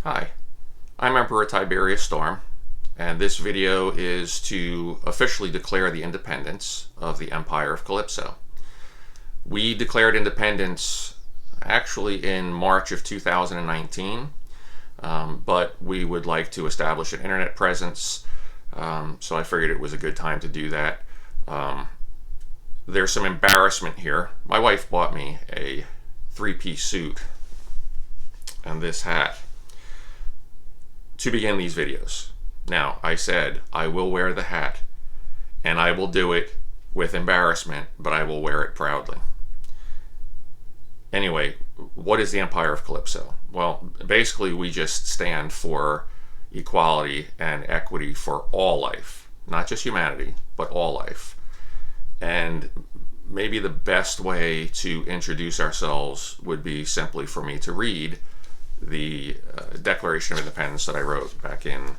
Hi, I'm Emperor Tiberius Storm, and this video is to officially declare the independence of the Empire of Calypso. We declared independence actually in March of 2019, but we would like to establish an internet presence, so I figured it was a good time to do that. There's some embarrassment here. My wife bought me a three-piece suit and this hat to begin these videos. Now, I said I will wear the hat, and I will do it with embarrassment, but I will wear it proudly. Anyway, what is the Empire of Calypso? Well, basically we just stand for equality and equity for all life, not just humanity, but all life. And maybe the best way to introduce ourselves would be simply for me to read the Declaration of Independence that I wrote back in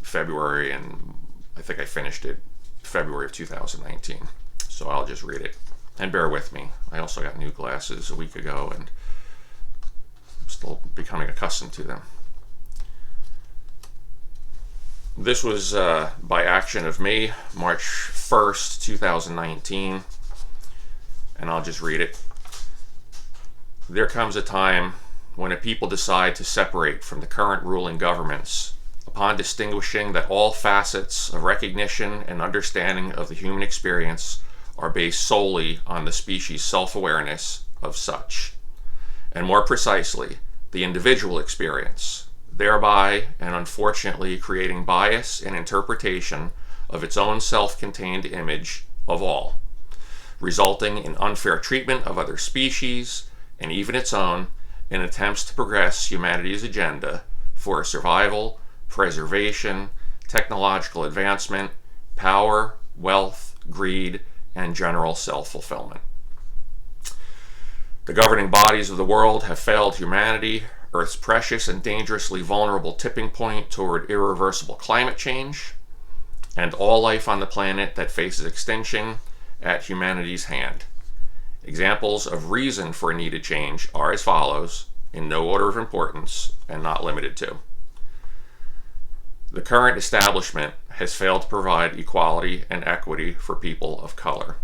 February, and I think I finished it February of 2019. So I'll just read it. And bear with me. I also got new glasses a week ago, and I'm still becoming accustomed to them. This was by action of me, March 1st, 2019, and I'll just read it. There comes a time when a people decide to separate from the current ruling governments upon distinguishing that all facets of recognition and understanding of the human experience are based solely on the species' self-awareness of such, and more precisely, the individual experience, thereby and unfortunately creating bias in interpretation of its own self-contained image of all, resulting in unfair treatment of other species and even its own in attempts to progress humanity's agenda for survival, preservation, technological advancement, power, wealth, greed, and general self-fulfillment. The governing bodies of the world have failed humanity, Earth's precious and dangerously vulnerable tipping point toward irreversible climate change, and all life on the planet that faces extinction at humanity's hand. Examples of reason for needed change are as follows, in no order of importance and not limited to. The current establishment has failed to provide equality and equity for people of color.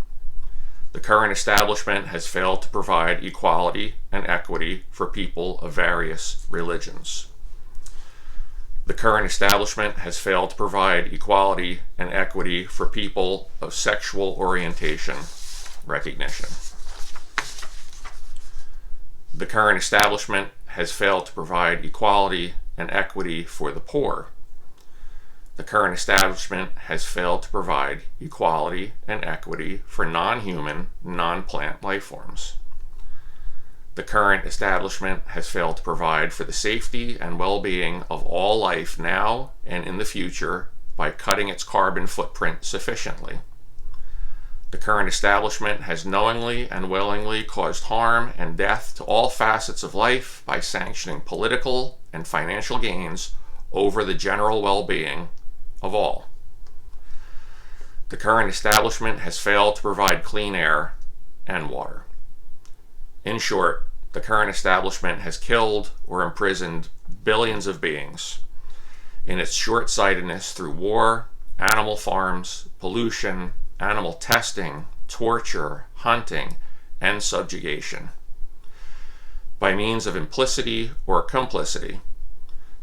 The current establishment has failed to provide equality and equity for people of various religions. The current establishment has failed to provide equality and equity for people of sexual orientation recognition. The current establishment has failed to provide equality and equity for the poor. The current establishment has failed to provide equality and equity for non-human, non-plant life forms. The current establishment has failed to provide for the safety and well-being of all life now and in the future by cutting its carbon footprint sufficiently. The current establishment has knowingly and willingly caused harm and death to all facets of life by sanctioning political and financial gains over the general well-being of all. The current establishment has failed to provide clean air and water. In short, the current establishment has killed or imprisoned billions of beings in its short-sightedness through war, animal farms, pollution, animal testing, torture, hunting, and subjugation. By means of implicity or complicity,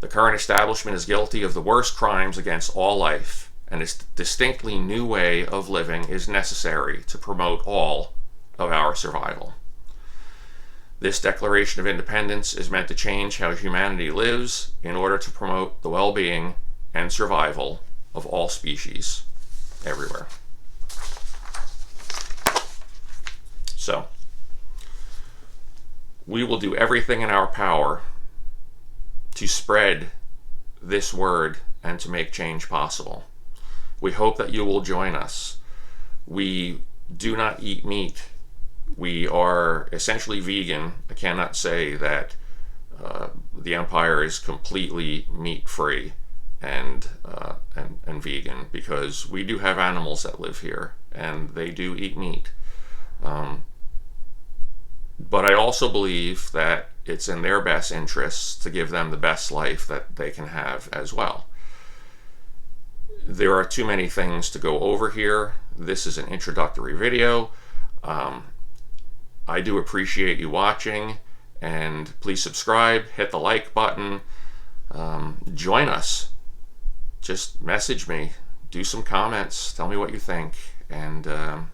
the current establishment is guilty of the worst crimes against all life, and its distinctly new way of living is necessary to promote all of our survival. This Declaration of Independence is meant to change how humanity lives in order to promote the well-being and survival of all species everywhere. So, we will do everything in our power to spread this word and to make change possible. We hope that you will join us. We do not eat meat. We are essentially vegan. I cannot say that the Empire is completely meat-free and vegan, because we do have animals that live here and they do eat meat. But I also believe that it's in their best interests to give them the best life that they can have as well. There are too many things to go over here. This is an introductory video. I do appreciate you watching, and please subscribe, hit the like button, join us. Just message me, do some comments, tell me what you think, and the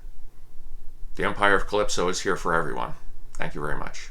Empire of Calypso is here for everyone. Thank you very much.